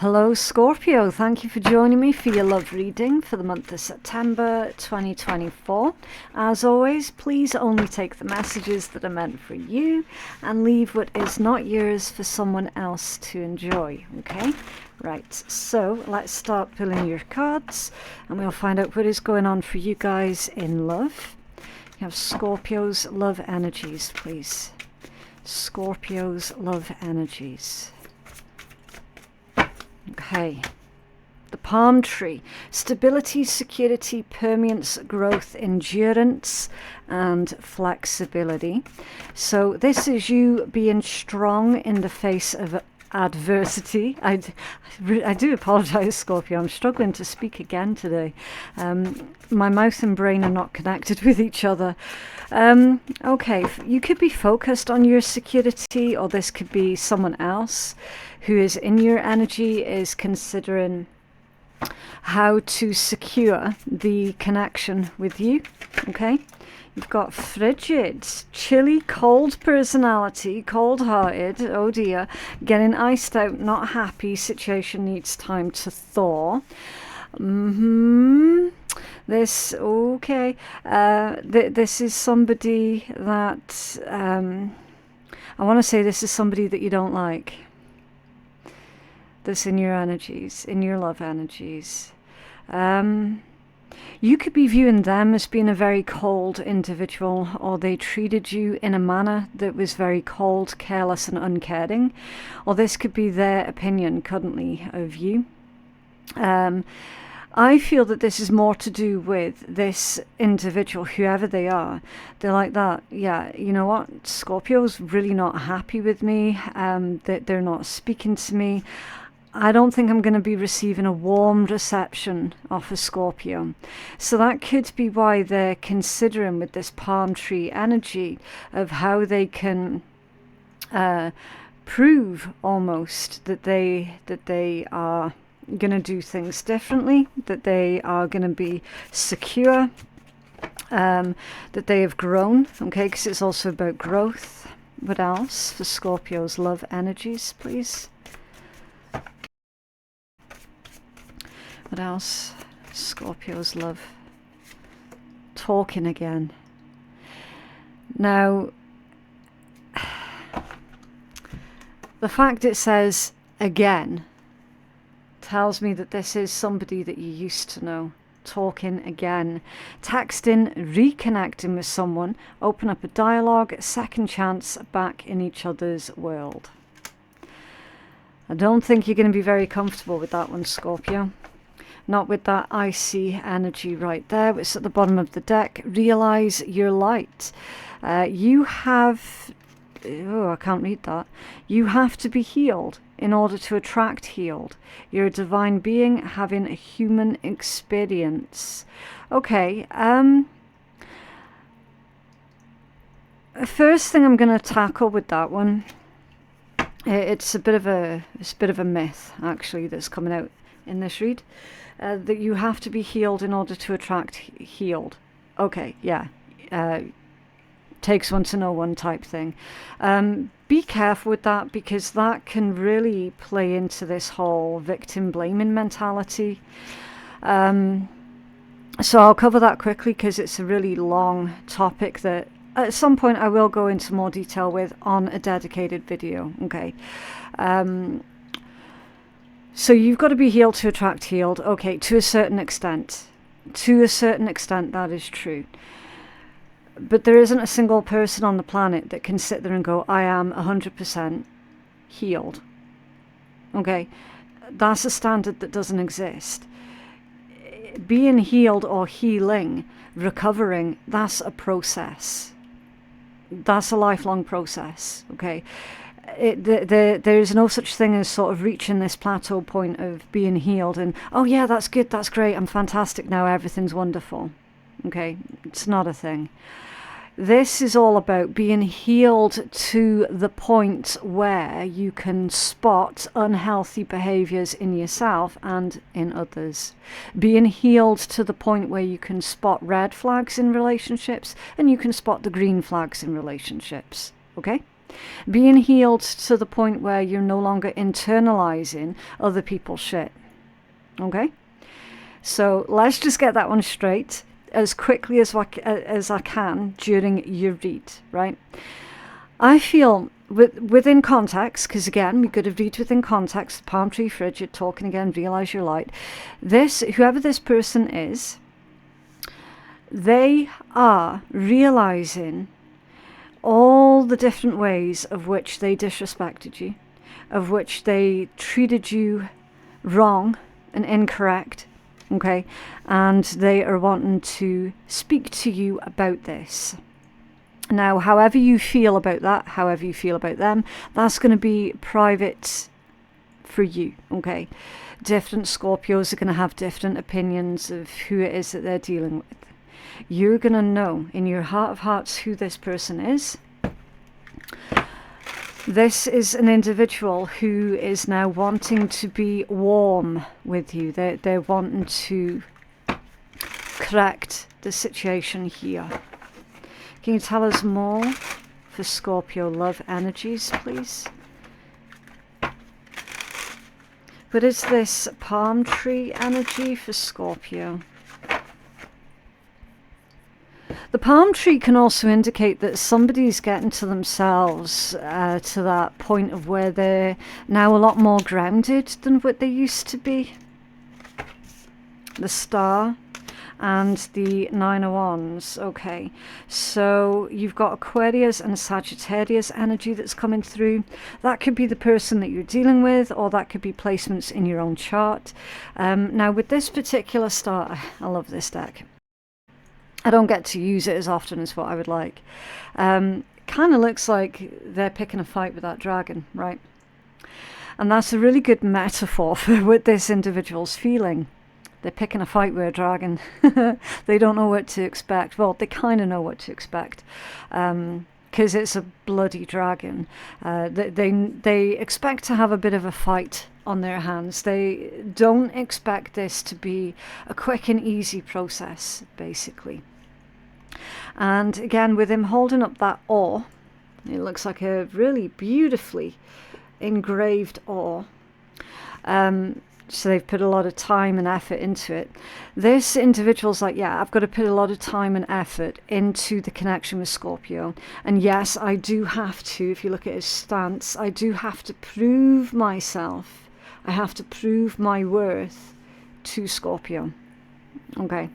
Hello Scorpio, thank you for joining me for your love reading for the month of September 2024. As always, please only take the messages that are meant for you and leave what is not yours for someone else to enjoy, okay? Right, so let's start pulling your cards and we'll find out what is going on for you guys in love. You have Scorpio's love energies, please. Scorpio's love energies. Okay, the palm tree, stability, security, permanence, growth, endurance, and flexibility. So this is you being strong in the face of adversity. I do apologize, Scorpio, I'm struggling to speak again today. My mouth and brain are not connected with each other. Okay, you could be focused on your security, or this could be someone else who is in your energy is considering how to secure the connection with you. Okay, you've got frigid, chilly, cold personality, cold-hearted, oh dear, getting iced out, not happy, situation needs time to thaw. This, okay, this is somebody that, I want to say this is somebody that you don't like. This in your energies, in your love energies. You could be viewing them as being a very cold individual, or they treated you in a manner that was very cold, careless and uncaring, or this could be their opinion currently of you. I feel that this is more to do with this individual, whoever they are. They're like that, yeah, you know what, Scorpio's really not happy with me, that they're not speaking to me. I don't think I'm going to be receiving a warm reception off a Scorpio. So that could be why they're considering with this palm tree energy of how they can prove almost that they are going to do things differently, that they are going to be secure, that they have grown, okay, because it's also about growth. What else for Scorpio's love energies, please? What else? Scorpio's love. Talking again. Now, the fact it says again tells me that this is somebody that you used to know. Talking again. Texting, reconnecting with someone, open up a dialogue, second chance back in each other's world. I don't think you're going to be very comfortable with that one, Scorpio. Not with that icy energy right there. It's at the bottom of the deck. Realize your light. You have... Oh, I can't read that. You have to be healed in order to attract healed. You're a divine being having a human experience. Okay. First thing I'm going to tackle with that one. It's a bit of a myth actually that's coming out in this read. That you have to be healed in order to attract healed. Okay, yeah. Takes one to know one type thing. Be careful with that, because that can really play into this whole victim blaming mentality. So I'll cover that quickly because it's a really long topic that at some point I will go into more detail with on a dedicated video. Okay. So you've got to be healed to attract healed. Okay, to a certain extent. To a certain extent, that is true. But there isn't a single person on the planet that can sit there and go, I am 100% healed. Okay, that's a standard that doesn't exist. Being healed or healing, recovering, that's a process. That's a lifelong process, okay? There's no such thing as sort of reaching this plateau point of being healed and, oh yeah, that's good, that's great, I'm fantastic now, everything's wonderful. Okay, it's not a thing. This is all about being healed to the point where you can spot unhealthy behaviors in yourself and in others. Being healed to the point where you can spot red flags in relationships and you can spot the green flags in relationships. Okay? Being healed to the point where you're no longer internalizing other people's shit. Okay? So let's just get that one straight as quickly as I can during your read, right? I feel within context, because again, we've got to read within context, palm tree, frigid, talking again, realize your light. Whoever this person is, they are realizing all the different ways of which they disrespected you, of which they treated you wrong and incorrect, okay? And they are wanting to speak to you about this. Now, however you feel about that, however you feel about them, that's going to be private for you, okay? Different Scorpios are going to have different opinions of who it is that they're dealing with. You're going to know in your heart of hearts who this person is. This is an individual who is now wanting to be warm with you. They're wanting to correct the situation here. Can you tell us more for Scorpio love energies, please? What is this palm tree energy for Scorpio? The palm tree can also indicate that somebody's getting to themselves to that point of where they're now a lot more grounded than what they used to be. The star and the 9 of Wands. Okay, so you've got Aquarius and Sagittarius energy that's coming through. That could be the person that you're dealing with, or that could be placements in your own chart. Now with this particular star, I love this deck. I don't get to use it as often as what I would like. Kind of looks like they're picking a fight with that dragon, right? And that's a really good metaphor for what this individual's feeling. They're picking a fight with a dragon. They don't know what to expect. Well, they kind of know what to expect, because it's a bloody dragon. They expect to have a bit of a fight on their hands. They don't expect this to be a quick and easy process, basically. And again, with him holding up that oar, it looks like a really beautifully engraved oar. So they've put a lot of time and effort into it. This individual's like, yeah, I've got to put a lot of time and effort into the connection with Scorpio. And yes, I do have to, if you look at his stance, I do have to prove myself. I have to prove my worth to Scorpio. Okay.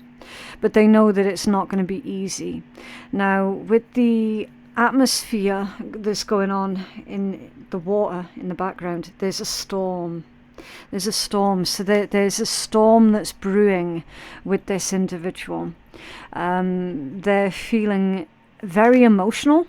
But they know that it's not going to be easy. Now, with the atmosphere that's going on in the water in the background, there's a storm. There's a storm. So there's a storm that's brewing with this individual. They're feeling very emotional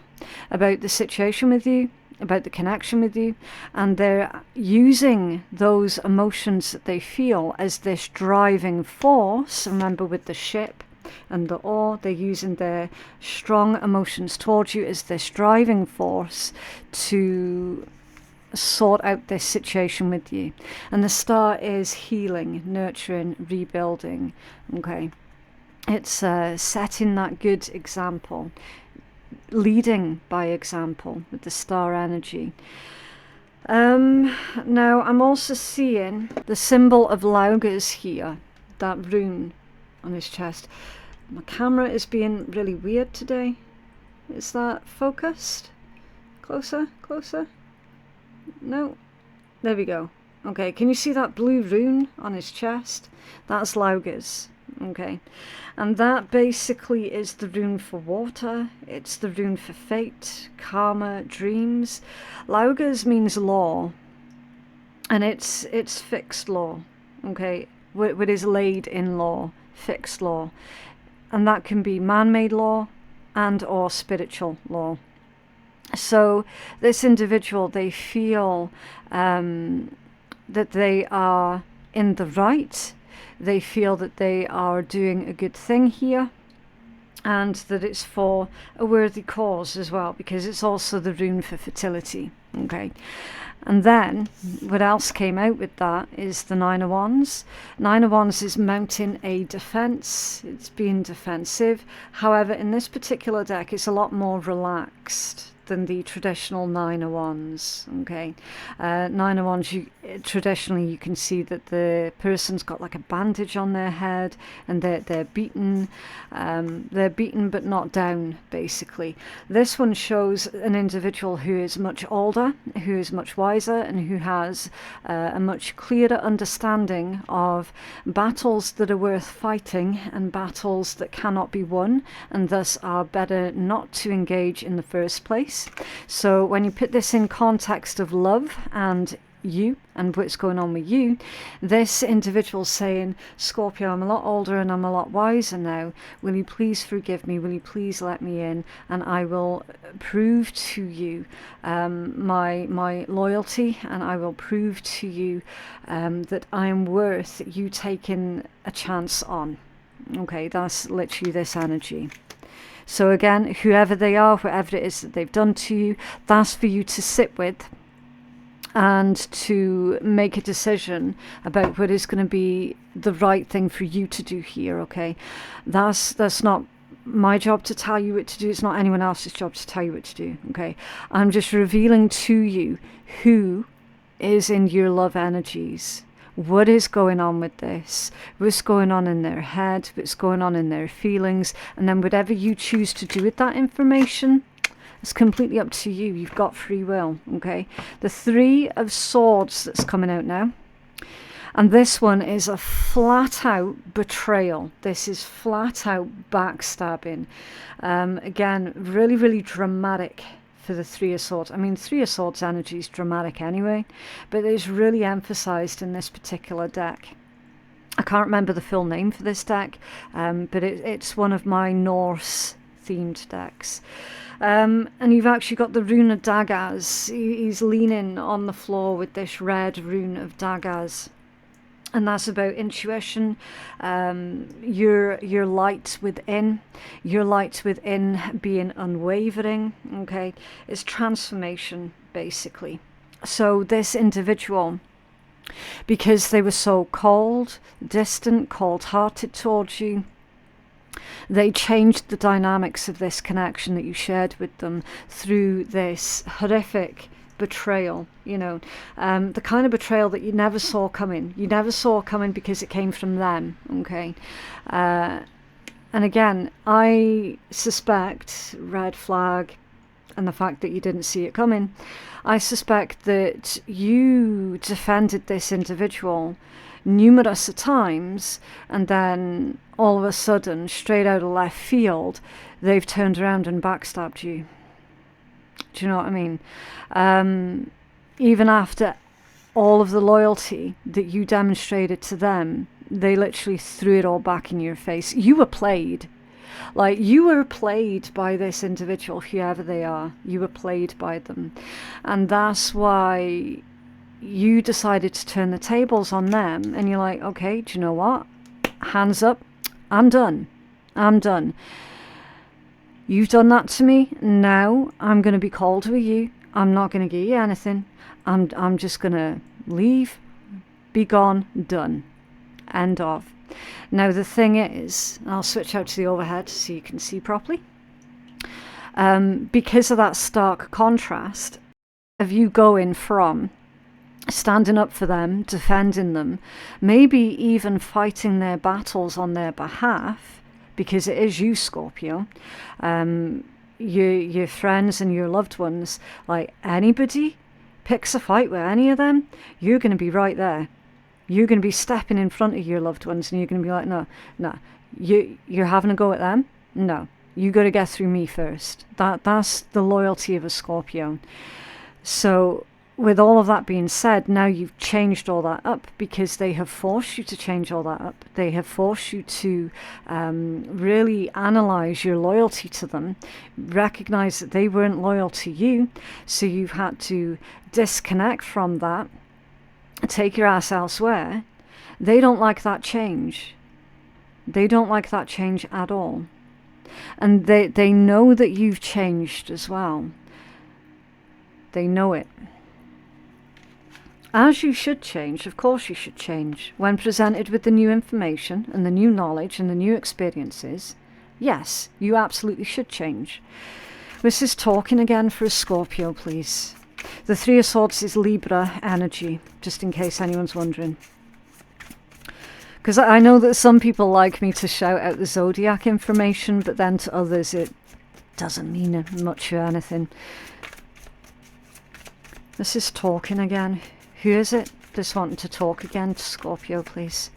about the situation with you, about the connection with you, and they're using those emotions that they feel as this driving force. Remember, with the ship and the oar, they're using their strong emotions towards you as this driving force to sort out this situation with you. And the star is healing, nurturing, rebuilding. Okay, it's setting that good example, leading by example with the star energy. Now I'm also seeing the symbol of Lauges here, that rune on his chest. My camera is being really weird today. Is that focused? Closer, closer. No, there we go. Okay, can you see that blue rune on his chest? That's Lauges. Okay, and that basically is the rune for water. It's the rune for fate, karma, dreams. Lauges means law, and it's fixed law. Okay, what is laid in law, fixed law, and that can be man-made law and or spiritual law. So this individual, they feel that they are in the right. They feel that they are doing a good thing here, and that it's for a worthy cause as well, because it's also the rune for fertility. Okay, and then what else came out with that is the 9 of Wands. 9 of Wands is mounting a defense. It's being defensive. However, in this particular deck, it's a lot more relaxed than the traditional Nine of Wands. Okay, Nine of Wands, traditionally you can see that the person's got like a bandage on their head, and they're beaten. They're beaten but not down, basically. This one shows an individual who is much older, who is much wiser, and who has a much clearer understanding of battles that are worth fighting and battles that cannot be won, and thus are better not to engage in the first place. So when you put this in context of love and you and what's going on with you, this individual's saying, Scorpio, I'm a lot older and I'm a lot wiser now. Will you please forgive me? Will you please let me in? And I will prove to you my loyalty, and I will prove to you that I am worth you taking a chance on. Okay, that's literally this energy. So again, whoever they are, whatever it is that they've done to you, that's for you to sit with and to make a decision about what is going to be the right thing for you to do here. Okay, that's not my job to tell you what to do. It's not anyone else's job to tell you what to do. Okay, I'm just revealing to you who is in your love energies. What is going on with this? What's going on in their head? What's going on in their feelings? And then whatever you choose to do with that information, it's completely up to you. You've got free will, okay? The Three of Swords that's coming out now. And this one is a flat out betrayal. This is flat out backstabbing. Again, really, really dramatic for the Three of Swords. I mean, Three of Swords energy is dramatic anyway, but it's really emphasized in this particular deck. I can't remember the full name for this deck, but it's one of my Norse themed decks. And you've actually got the rune of daggers. He's leaning on the floor with this red rune of daggers. And that's about intuition, your light within, being unwavering, okay? It's transformation, basically. So this individual, because they were so cold, distant, cold-hearted towards you, they changed the dynamics of this connection that you shared with them through this horrific betrayal, the kind of betrayal that you never saw coming. You never saw coming because it came from them, okay? And again, I suspect, red flag, and the fact that you didn't see it coming, I suspect that you defended this individual numerous times, and then all of a sudden, straight out of left field, they've turned around and backstabbed you. Do you know what I mean? Even after all of the loyalty that you demonstrated to them, they literally threw it all back in your face. You were played. Like, you were played by this individual, whoever they are. You were played by them. And that's why you decided to turn the tables on them. And you're like, okay, do you know what? Hands up. I'm done. I'm done. You've done that to me. Now I'm going to be cold with you. I'm not going to give you anything. I'm just going to leave, be gone, done. End of. Now the thing is, I'll switch out to the overhead so you can see properly. Because of that stark contrast of you going from standing up for them, defending them, maybe even fighting their battles on their behalf, because it is you, Scorpio, your friends and your loved ones, like anybody picks a fight with any of them, you're going to be right there. You're going to be stepping in front of your loved ones, and you're going to be like, no, you're having a go at them? No, you got to get through me first. That's the loyalty of a Scorpio. So with all of that being said, now you've changed all that up because they have forced you to change all that up. They have forced you to really analyze your loyalty to them, recognize that they weren't loyal to you, so you've had to disconnect from that, take your ass elsewhere. They don't like that change. They don't like that change at all. And they know that you've changed as well. They know it. As you should change, of course you should change. When presented with the new information and the new knowledge and the new experiences, yes, you absolutely should change. This is talking again for a Scorpio, please. The Three of Swords is Libra energy, just in case anyone's wondering. Because I know that some people like me to shout out the zodiac information, but then to others it doesn't mean much or anything. This is talking again. Who is it that's wanting to talk again to Scorpio, please?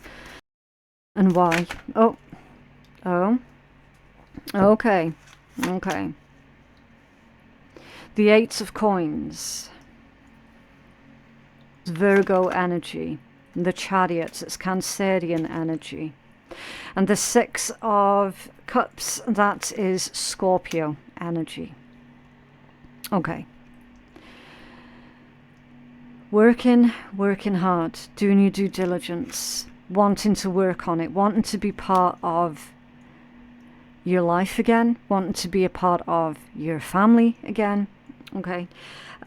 And why? Oh. Okay. The Eight of Coins. Virgo energy. The Chariot, it's Cancerian energy. And the Six of Cups, that is Scorpio energy. Okay. Working hard, doing your due diligence, wanting to work on it, wanting to be part of your life again, wanting to be a part of your family again. Okay.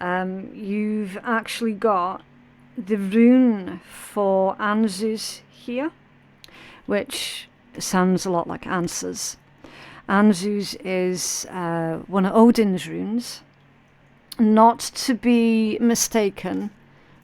You've actually got the rune for answers here, which sounds a lot like answers. Answers is one of Odin's runes, not to be mistaken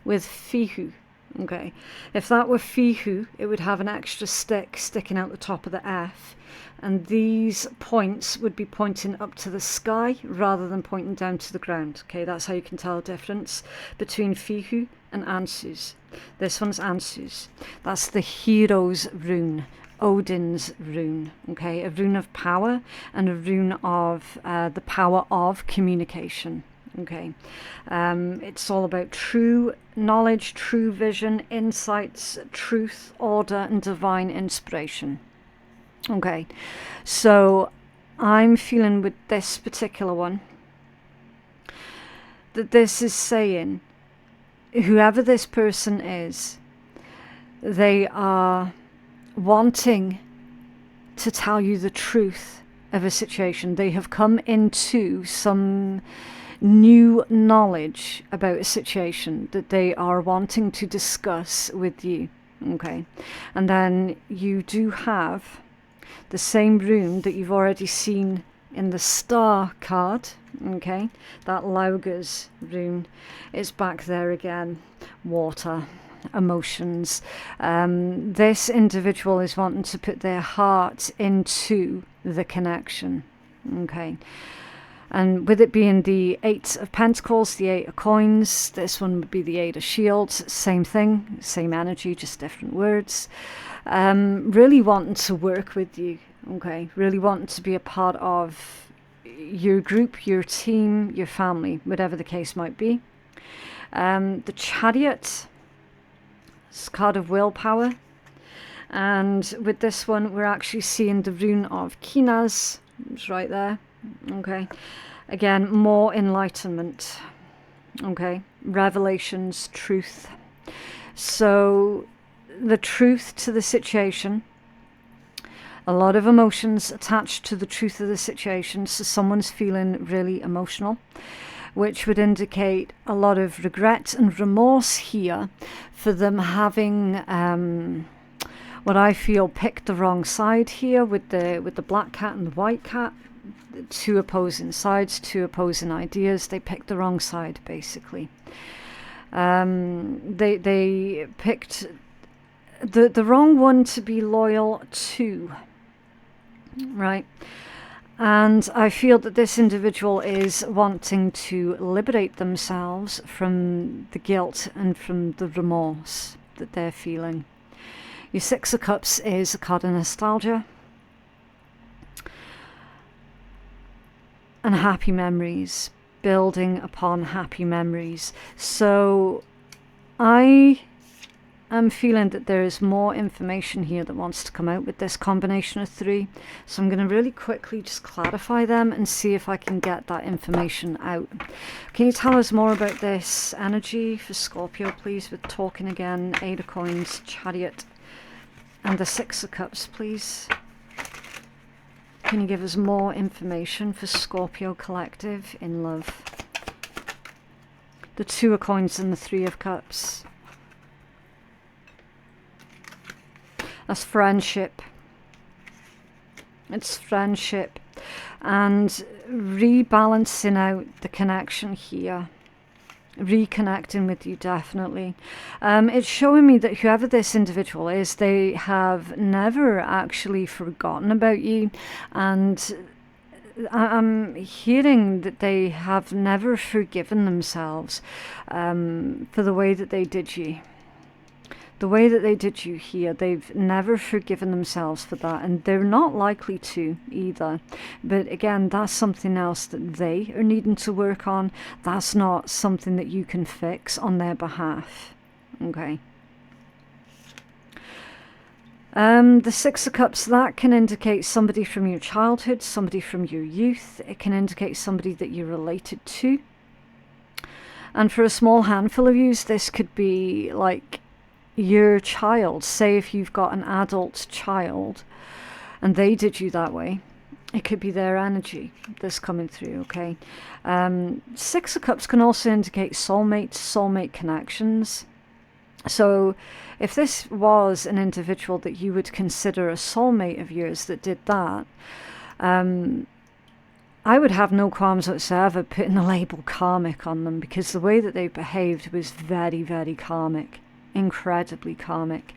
with Fihu. Okay, if that were Fihu, it would have an extra stick sticking out the top of the F, and these points would be pointing up to the sky rather than pointing down to the ground. Okay, that's how you can tell the difference between Fihu and Ansus. This one's Ansus. That's the hero's rune, Odin's rune. Okay, a rune of power and a rune of the power of communication. Okay, it's all about true knowledge, true vision, insights, truth, order, and divine inspiration. Okay, so I'm feeling with this particular one that this is saying, whoever this person is, they are wanting to tell you the truth of a situation. They have come into some new knowledge about a situation that they are wanting to discuss with you. Okay, and then you do have the same rune that you've already seen in the star card. Okay, that Lauger's rune is back there again. Water, emotions. This individual is wanting to put their heart into the connection. Okay, and with it being the Eight of Pentacles, the Eight of Coins, this one would be the Eight of Shields. Same thing, same energy, just different words. Really wanting to work with you. Okay, really wanting to be a part of your group, your team, your family, whatever the case might be. The Chariot, it's a card of willpower. And with this one, we're actually seeing the rune of Kinas. It's right there. Okay, again, more enlightenment. Okay, revelations, truth. So the truth to the situation, a lot of emotions attached to the truth of the situation. So someone's feeling really emotional, which would indicate a lot of regret and remorse here for them having what I feel picked the wrong side here with the black cat and the white cat. Two opposing sides, two opposing ideas. They picked the wrong side, basically. They picked the wrong one to be loyal to, right? And I feel that this individual is wanting to liberate themselves from the guilt and from the remorse that they're feeling. Your Six of Cups is a card of nostalgia and happy memories, building upon happy memories. So I am feeling that there is more information here that wants to come out with this combination of three. So I'm going to really quickly just clarify them and see if I can get that information out. Can you tell us more about this energy for Scorpio, please, with talking again, Eight of Coins, Chariot, and the Six of Cups, please? Can you give us more information for Scorpio Collective in love? The Two of Coins and the Three of Cups. That's friendship. It's friendship. and rebalancing out the connection here. Reconnecting with you, definitely. It's showing me that whoever this individual is, they have never actually forgotten about you, and I'm hearing that they have never forgiven themselves for the way that they did you. The way that they did you here, they've never forgiven themselves for that, and they're not likely to either. But again, that's something else that they are needing to work on. That's not something that you can fix on their behalf. Okay. The Six of Cups, that can indicate somebody from your childhood, somebody from your youth. It can indicate somebody that you're related to. And for a small handful of you, this could be like your child. Say if you've got an adult child and they did you that way, it could be their energy that's coming through, okay? Six of Cups can also indicate soulmate connections. So if this was an individual that you would consider a soulmate of yours that did that, I would have no qualms whatsoever putting the label karmic on them, because the way that they behaved was very, very karmic, incredibly karmic.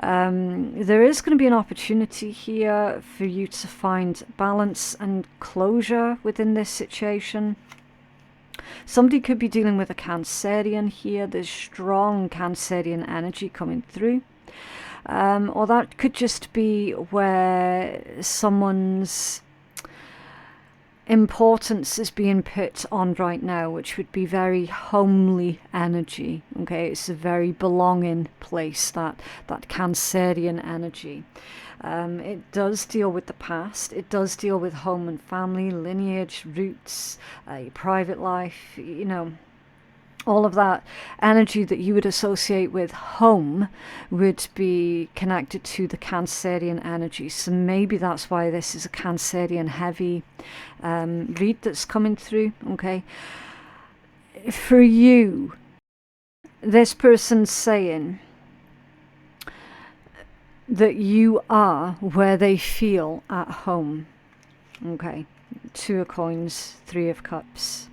There is going to be an opportunity here for you to find balance and closure within this situation. Somebody could be dealing with a Cancerian here. There's strong Cancerian energy coming through. Or that could just be where someone's importance is being put on right now, which would be very homely energy. Okay, it's a very belonging place, that Cancerian energy. It does deal with the past. It does deal with home and family, lineage, roots, private life, you know. All of that energy that you would associate with home would be connected to the Cancerian energy. So maybe that's why this is a Cancerian heavy read that's coming through, okay? For you, this person's saying that you are where they feel at home, okay? Two of Coins, Three of Cups.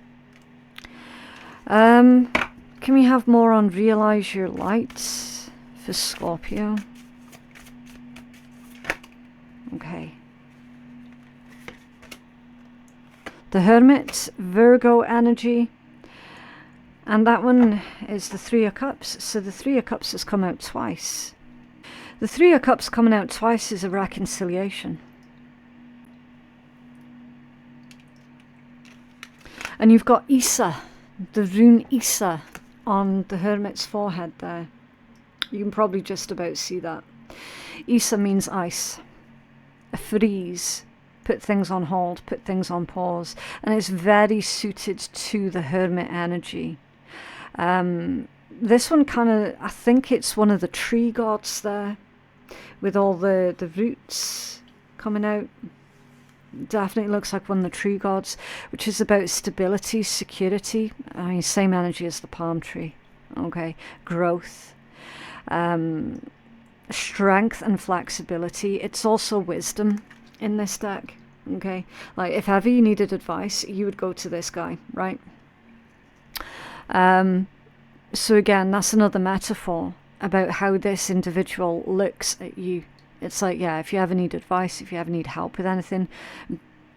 Can we have more on Realize Your Light for Scorpio? Okay. The Hermit, Virgo energy. And that one is the Three of Cups. So the Three of Cups has come out twice. The Three of Cups coming out twice is a reconciliation. And you've got Isa, the rune Isa, on the Hermit's forehead there. You can probably just about see that. Isa means ice, a freeze, put things on hold, put things on pause, and it's very suited to the Hermit energy. This one kind of, I think it's one of the tree gods there, with all the roots coming out. Definitely looks like one of the tree gods, which is about stability, security. I mean, same energy as the palm tree. Okay, growth, strength and flexibility. It's also wisdom in this deck. Okay, like if ever you needed advice, you would go to this guy, right? So again, that's another metaphor about how this individual looks at you. It's like, yeah, if you ever need advice, if you ever need help with anything,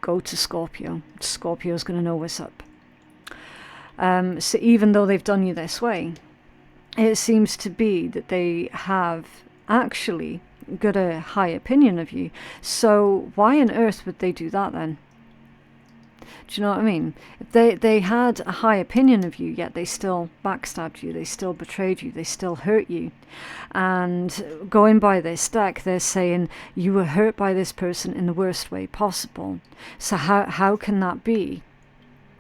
go to Scorpio. Scorpio's going to know what's up. So even though they've done you this way, it seems to be that they have actually got a high opinion of you. So why on earth would they do that then? Do you know what I mean? If they had a high opinion of you, yet they still backstabbed you, they still betrayed you, they still hurt you. And going by this deck, they're saying you were hurt by this person in the worst way possible. So how can that be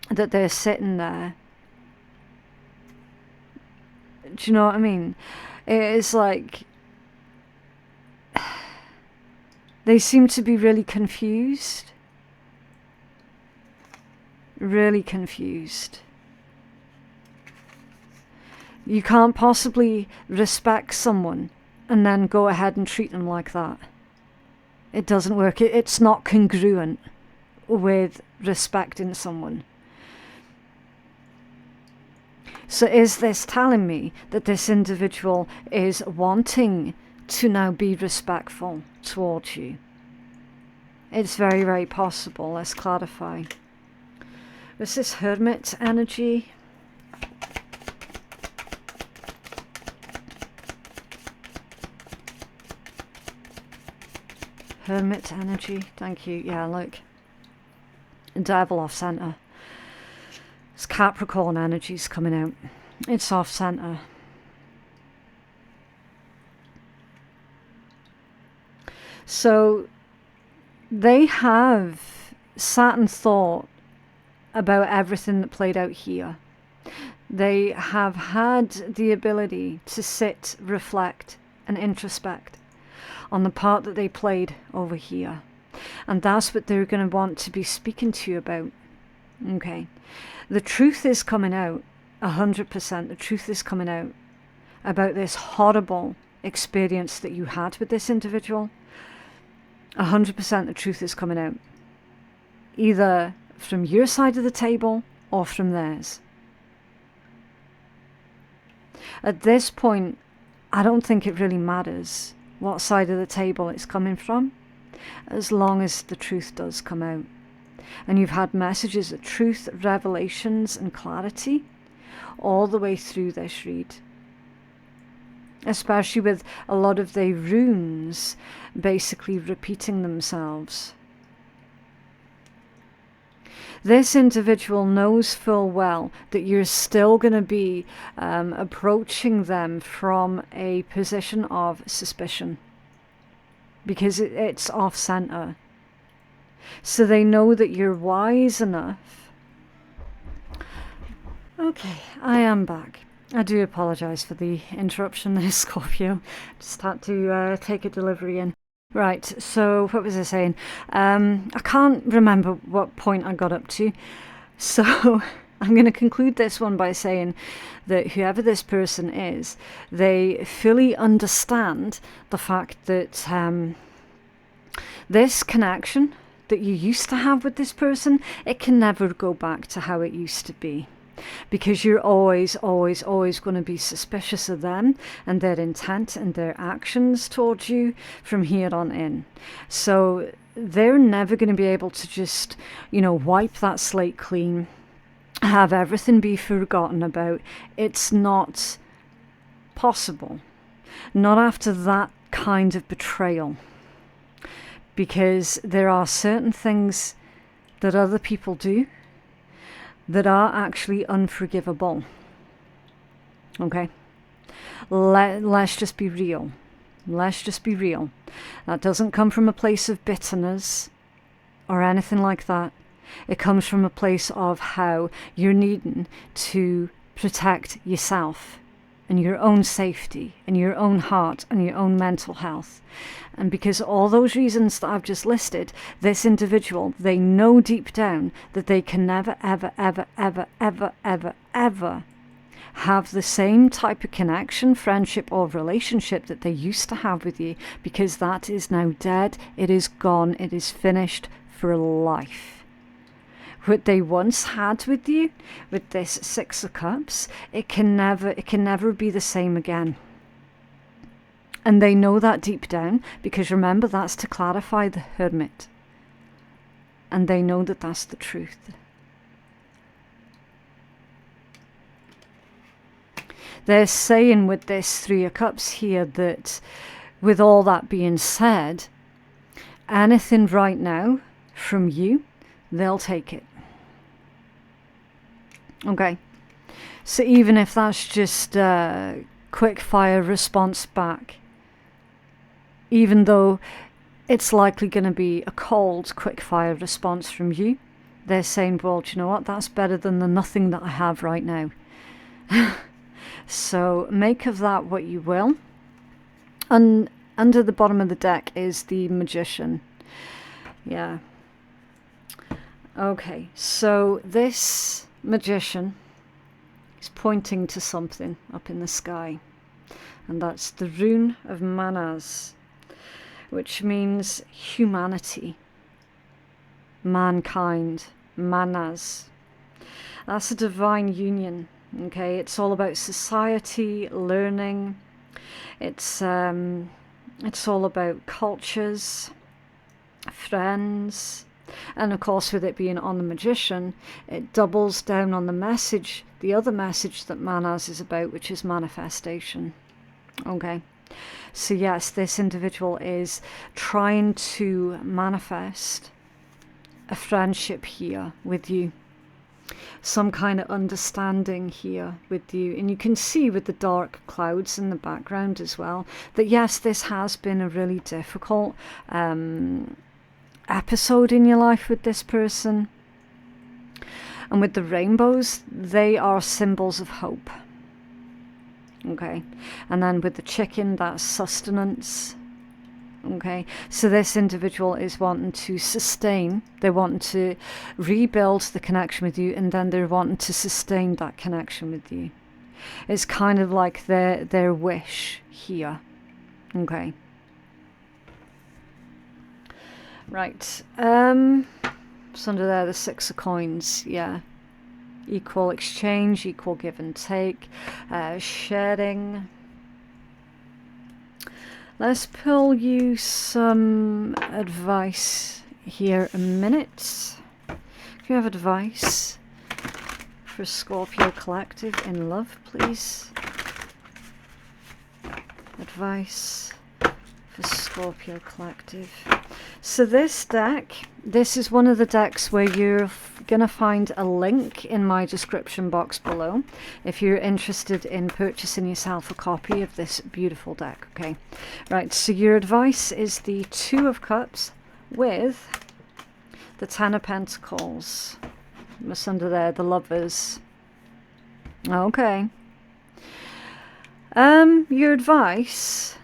that they're sitting there? Do you know what I mean? It's like they seem to be really confused. Really confused. You can't possibly respect someone and then go ahead and treat them like that. It doesn't work. It's not congruent with respecting someone. So is this telling me that this individual is wanting to now be respectful towards you? It's very, very possible. Let's clarify. Was this Hermit energy? Hermit energy. Thank you. Yeah, look. Devil off center. It's Capricorn energies coming out. It's off center. So they have sat and thought about everything that played out here. They have had the ability to sit, reflect, and introspect on the part that they played over here. And that's what they're going to want to be speaking to you about. Okay. The truth is coming out, 100%. The truth is coming out about this horrible experience that you had with this individual. 100% the truth is coming out. Either from your side of the table or from theirs. At this point, I don't think it really matters what side of the table it's coming from, as long as the truth does come out. And you've had messages of truth, revelations, and clarity all the way through this read. Especially with a lot of the runes basically repeating themselves. This individual knows full well that you're still going to be approaching them from a position of suspicion. Because it's off-center. So they know that you're wise enough. Okay, I am back. I do apologise for the interruption there, Scorpio. Just had to take a delivery in. Right, so what was I saying? I can't remember what point I got up to. So I'm going to conclude this one by saying that whoever this person is, they fully understand the fact that this connection that you used to have with this person, it can never go back to how it used to be. Because you're always going to be suspicious of them and their intent and their actions towards you from here on in. So they're never going to be able to just, wipe that slate clean, have everything be forgotten about. It's not possible. Not after that kind of betrayal. Because there are certain things that other people do that are actually unforgivable. Okay? Let's just be real. Let's just be real. That doesn't come from a place of bitterness or anything like that. It comes from a place of how you're needing to protect yourself and your own safety and your own heart and your own mental health. And because all those reasons that I've just listed, this individual, they know deep down that they can never, ever, ever, ever, ever, ever, ever have the same type of connection, friendship, or relationship that they used to have with you, because that is now dead, it is gone, it is finished for life. What they once had with you, with this Six of Cups, it can never be the same again. And they know that deep down, because remember, that's to clarify the Hermit. And they know that that's the truth. They're saying with this Three of Cups here that, with all that being said, anything right now from you, they'll take it. Okay. So even if that's just a quick fire response back, even though it's likely going to be a cold, quick fire response from you, they're saying, well, do you know what? That's better than the nothing that I have right now. So make of that what you will. And under the bottom of the deck is the Magician. Yeah. Okay, so this Magician is pointing to something up in the sky. And that's the rune of Manas, which means humanity. mankind, manas. That's a divine union. Okay, it's all about society, learning. It's all about cultures, friends, and of course, with it being on the magician, it doubles down on the message, the other message that manas is about, which is manifestation. Okay, so yes, this individual is trying to manifest a friendship here with you, some kind of understanding here with you. And you can see with the dark clouds in the background as well that yes, this has been a really difficult episode in your life with this person. And with the rainbows, they are symbols of hope. Okay, and then with the chicken, that's sustenance. Okay, so this individual is wanting to sustain, they're wanting to rebuild the connection with you, and then they're wanting to sustain that connection with you. It's kind of like their wish here. Okay. Right. So under there, the 6 of coins, yeah. Equal exchange, equal give and take, sharing. Let's pull you some advice here a minute. Can you have advice for Scorpio Collective in love, please? Advice for Scorpio Collective. So this deck, this is one of the decks where you're going to find a link in my description box below if you're interested in purchasing yourself a copy of this beautiful deck. Okay, right, so your advice is the 2 of Cups with the 10 of Pentacles. What's under there? The Lovers. Okay. Your advice,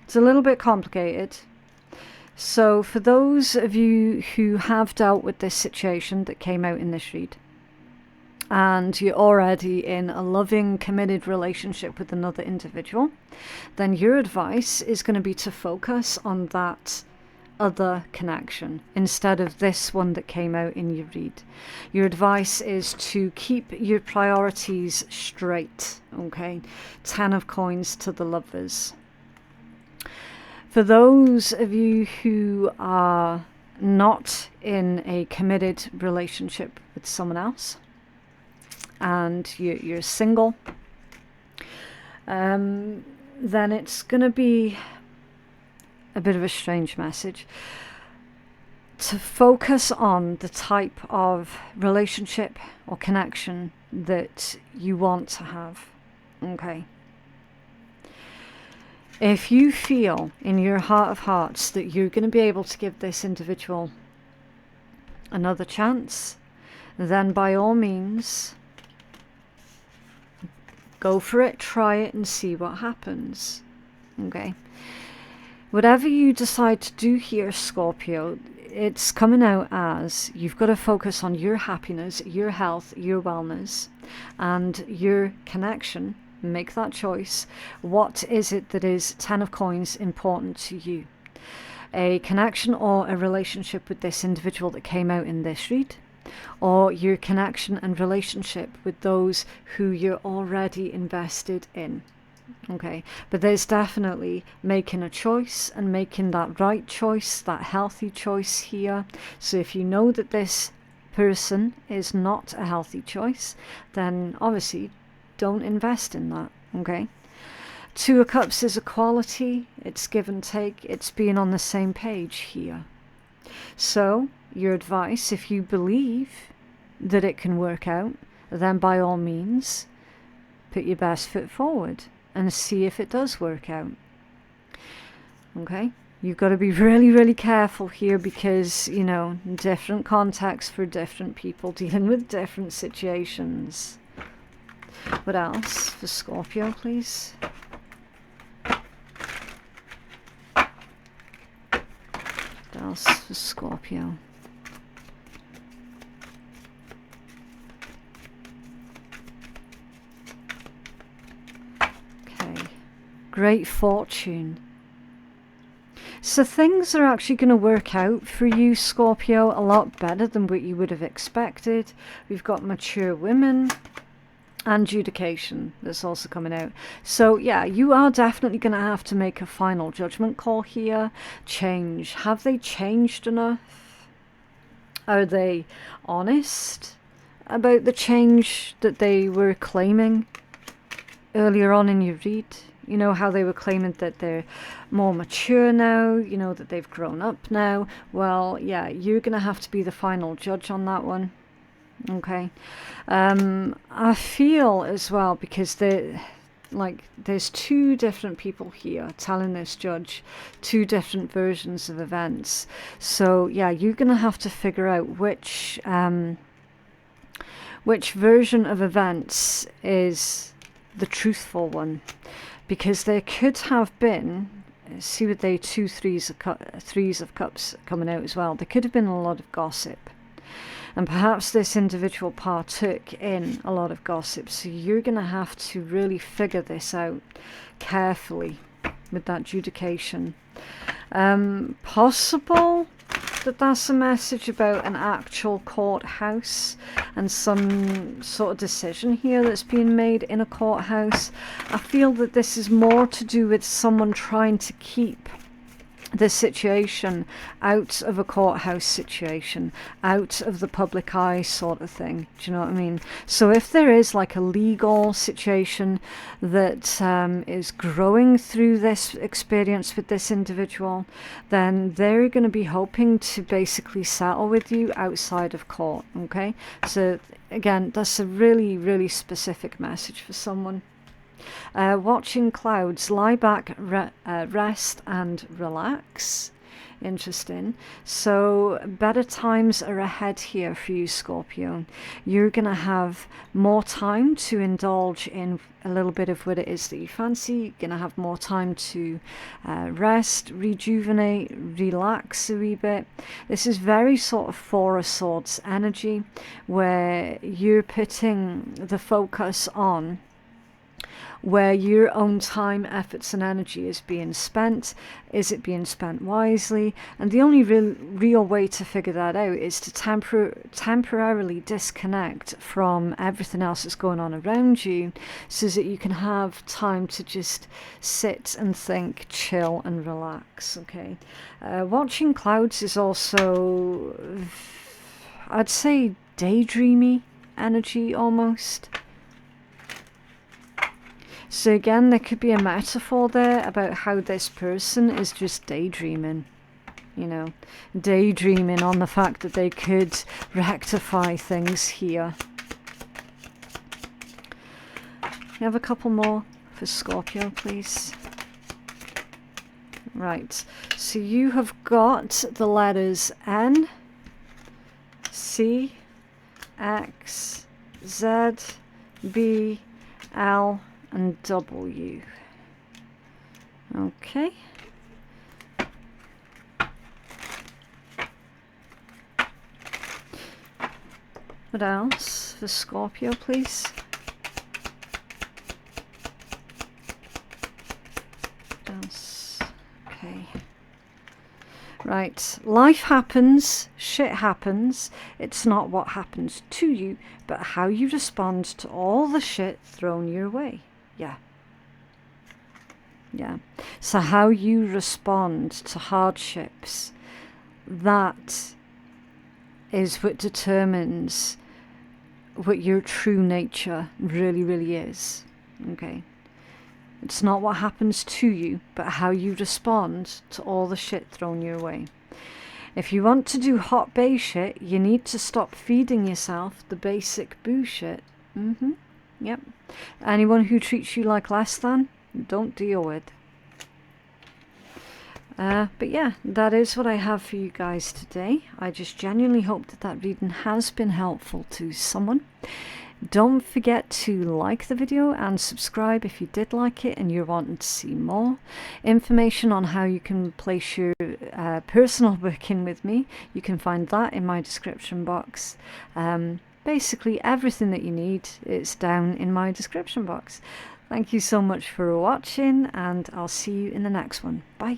it's a little bit complicated. So for those of you who have dealt with this situation that came out in this read, and you're already in a loving, committed relationship with another individual, then your advice is going to be to focus on that other connection instead of this one that came out in your read. Your advice is to keep your priorities straight. Okay, 10 of coins to the Lovers. For those of you who are not in a committed relationship with someone else and you're single, then it's going to be a bit of a strange message to focus on the type of relationship or connection that you want to have. Okay. If you feel in your heart of hearts that you're going to be able to give this individual another chance, then by all means, go for it, try it and see what happens. Okay. Whatever you decide to do here, Scorpio, it's coming out as you've got to focus on your happiness, your health, your wellness, and your connection. Make that choice. What is it that is 10 of coins important to you? A connection or a relationship with this individual that came out in this read, or your connection and relationship with those who you're already invested in. Okay, but there's definitely making a choice and making that right choice, that healthy choice here. So if you know that this person is not a healthy choice, then obviously don't invest in that. Okay, 2 of Cups is equality, it's give and take, it's being on the same page here. So your advice, if you believe that it can work out, then by all means put your best foot forward and see if it does work out. Okay, you've got to be really, really careful here because, you know, different contexts for different people dealing with different situations. What else for Scorpio, please? What else for Scorpio? Okay. Great fortune. So things are actually going to work out for you, Scorpio, a lot better than what you would have expected. We've got mature women and adjudication that's also coming out. So yeah, you are definitely going to have to make a final judgment call here. Change. Have they changed enough? Are they honest about the change that they were claiming earlier on in your read? You know, how they were claiming that they're more mature now, you know, that they've grown up now. Well, yeah, you're going to have to be the final judge on that one. Okay. I feel as well, because there's two different people here telling this judge two different versions of events. So yeah, you're going to have to figure out which version of events is the truthful one. Because there could have been, see with the threes of cups coming out as well, there could have been a lot of gossip. And perhaps this individual partook in a lot of gossip. So you're going to have to really figure this out carefully with that adjudication. Possible that that's a message about an actual courthouse and some sort of decision here that's being made in a courthouse. I feel that this is more to do with someone trying to keep this situation out of a courthouse situation, out of the public eye sort of thing. Do you know what I mean? So if there is like a legal situation that is growing through this experience with this individual, then they're going to be hoping to basically settle with you outside of court. Okay, so again, that's a really, really specific message for someone. Watching clouds, lie back, rest and relax. Interesting. So better times are ahead here for you, Scorpio. You're going to have more time to indulge in a little bit of what it is that you fancy. You're going to have more time to rest, rejuvenate, relax a wee bit. This is very sort of Four of Swords energy, where you're putting the focus on where your own time, efforts and energy is being spent. Is it being spent wisely? And the only real way to figure that out is to temporarily disconnect from everything else that's going on around you, so that you can have time to just sit and think, chill and relax. Okay. Watching clouds is also, I'd say, daydreamy energy almost. So again, there could be a metaphor there about how this person is just daydreaming, you know, daydreaming on the fact that they could rectify things here. You have a couple more for Scorpio, please. Right, so you have got the letters N, C, X, Z, B, L, and W. Okay. What else for Scorpio, please? What else? Okay. Right. Life happens, shit happens. It's not what happens to you, but how you respond to all the shit thrown your way. Yeah. So how you respond to hardships, that is what determines what your true nature really, really is. Okay. It's not what happens to you, but how you respond to all the shit thrown your way. If you want to do hot bay shit, you need to stop feeding yourself the basic bullshit. Yep. Anyone who treats you like less than, don't deal with. But yeah, that is what I have for you guys today. I just genuinely hope that that reading has been helpful to someone. Don't forget to like the video and subscribe if you did like it and you're wanting to see more. Information on how you can place your personal booking with me, you can find that in my description box. Basically everything that you need is down in my description box. Thank you so much for watching, and I'll see you in the next one. Bye.